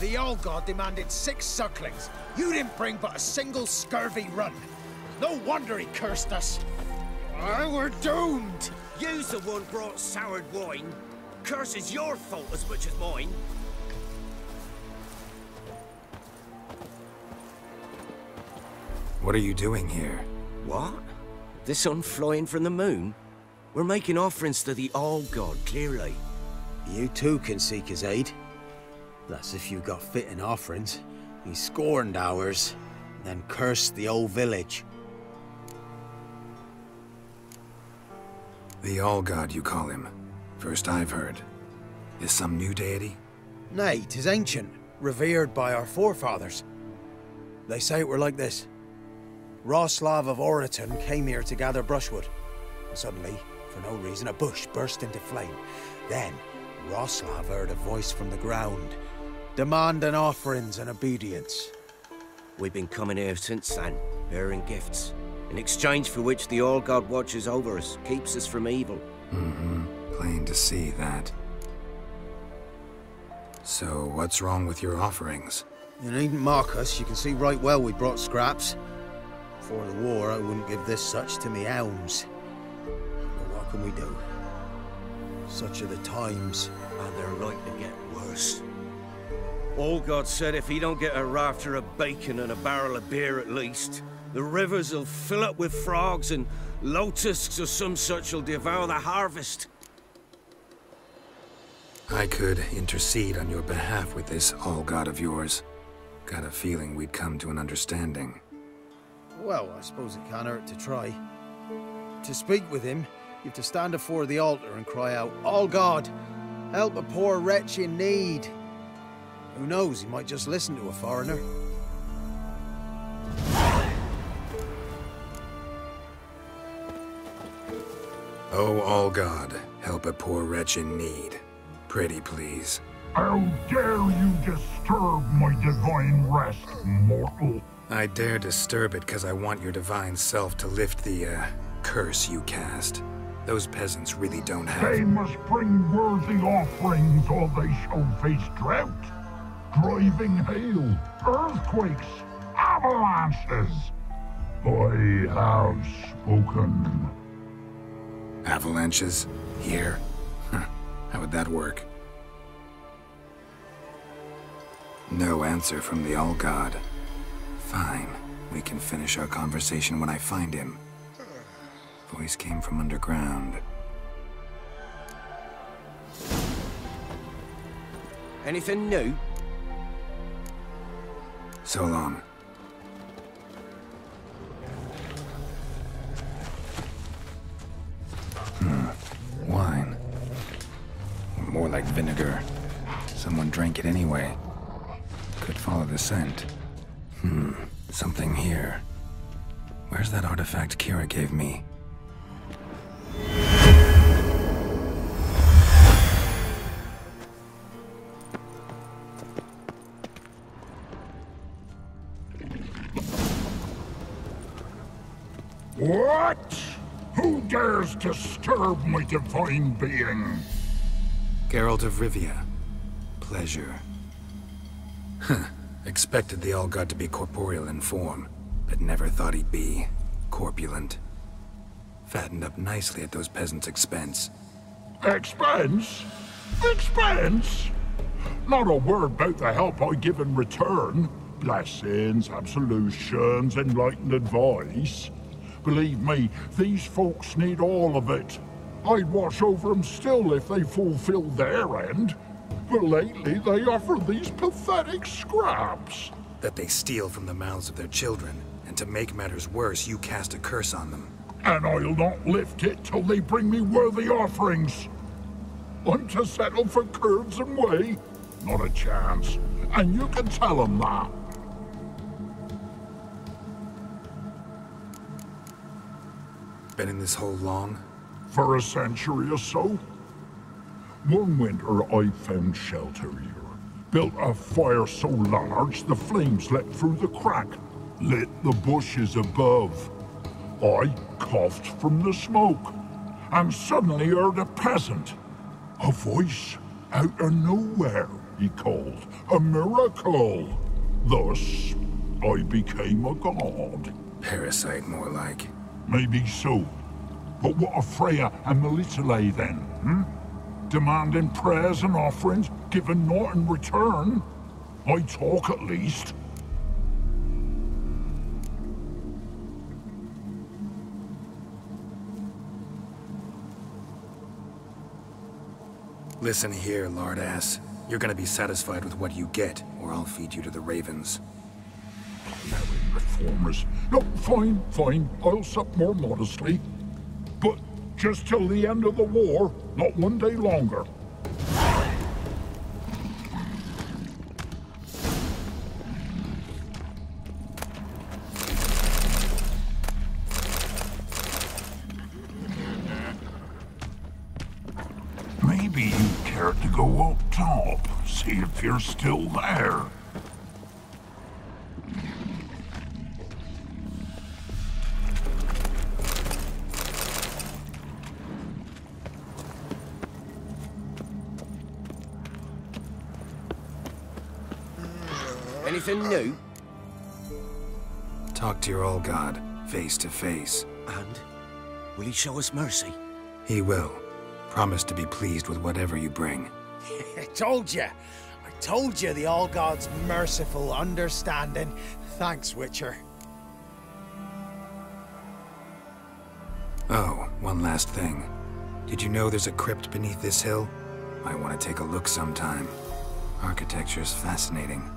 The old god demanded 6 sucklings. You didn't bring but a single scurvy run. No wonder he cursed us. We're doomed. You's the one brought soured wine. Curse is your fault as much as mine. What are you doing here? What? The sun flying from the moon? We're making offerings to the All-God, clearly. You too can seek his aid. That's if you got fitting offerings. He scorned ours, then cursed the old village. The All-God, you call him. First I've heard. Is some new deity? Nay, 'tis ancient, revered by our forefathers. They say it were like this. Roslav of Oriton came here to gather brushwood. And suddenly, for no reason, a bush burst into flame. Then, Roslav heard a voice from the ground, demanding offerings and obedience. We've been coming here since then, bearing gifts, in exchange for which the All-God watches over us, keeps us from evil. Plain to see that. So, what's wrong with your offerings? You needn't mock us, you can see right well we brought scraps. Before the war, I wouldn't give this such to me hounds. But what can we do? Such are the times. And they're like to get worse. All-God said if he don't get a rafter of bacon and a barrel of beer at least, the rivers will fill up with frogs and locusts or some such will devour the harvest. I could intercede on your behalf with this All-God of yours. Got a feeling we'd come to an understanding. Well, I suppose it can't hurt to try. To speak with him, you have to stand before the altar and cry out, "All God, help a poor wretch in need." Who knows, he might just listen to a foreigner. Oh, All-God, help a poor wretch in need. Pretty please. How dare you disturb my divine rest, mortal? I dare disturb it because I want your divine self to lift the, curse you cast. Those peasants really don't have... They must bring worthy offerings or they shall face drought, driving hail, earthquakes, avalanches. I have spoken. Avalanches? Here? How would that work? No answer from the All-God. Fine. We can finish our conversation when I find him. Voice came from underground. Anything new? So long. Wine. More like vinegar. Someone drank it anyway. Could follow the scent. Something here. Where's that artifact Kira gave me? What? Who dares disturb my divine being? Geralt of Rivia. Pleasure. Expected the All-God to be corporeal in form, but never thought he'd be corpulent. Fattened up nicely at those peasants' expense. Expense? Expense? Not a word about the help I give in return. Blessings, absolutions, enlightened advice. Believe me, these folks need all of it. I'd watch over them still if they fulfilled their end. But lately they offer these pathetic scraps. That they steal from the mouths of their children, and to make matters worse, you cast a curse on them. And I'll not lift it till they bring me worthy offerings. I'm to settle for curds and whey? Not a chance. And you can tell them that. Been in this hole long? For a century or so. One winter I found shelter here. Built a fire so large the flames leapt through the crack, lit the bushes above. I coughed from the smoke, and suddenly heard a peasant. A voice out of nowhere. he called. A miracle! Thus, I became a god. Parasite, more like. Maybe so. But what of Freya and Melitele then, Demanding prayers and offerings, given naught in return? I talk at least. Listen here, lardass. You're gonna be satisfied with what you get, or I'll feed you to the ravens. Merry reformers. No, fine. I'll sup more modestly. But just till the end of the war, not one day longer. Maybe you'd care to go up top, see if you're still there. Anything new? Talk to your old god, face to face. And? Will he show us mercy? He will. Promise to be pleased with whatever you bring. I told you the All-God's merciful understanding. Thanks, Witcher. Oh, one last thing. Did you know there's a crypt beneath this hill? Might want to take a look sometime. Architecture's fascinating.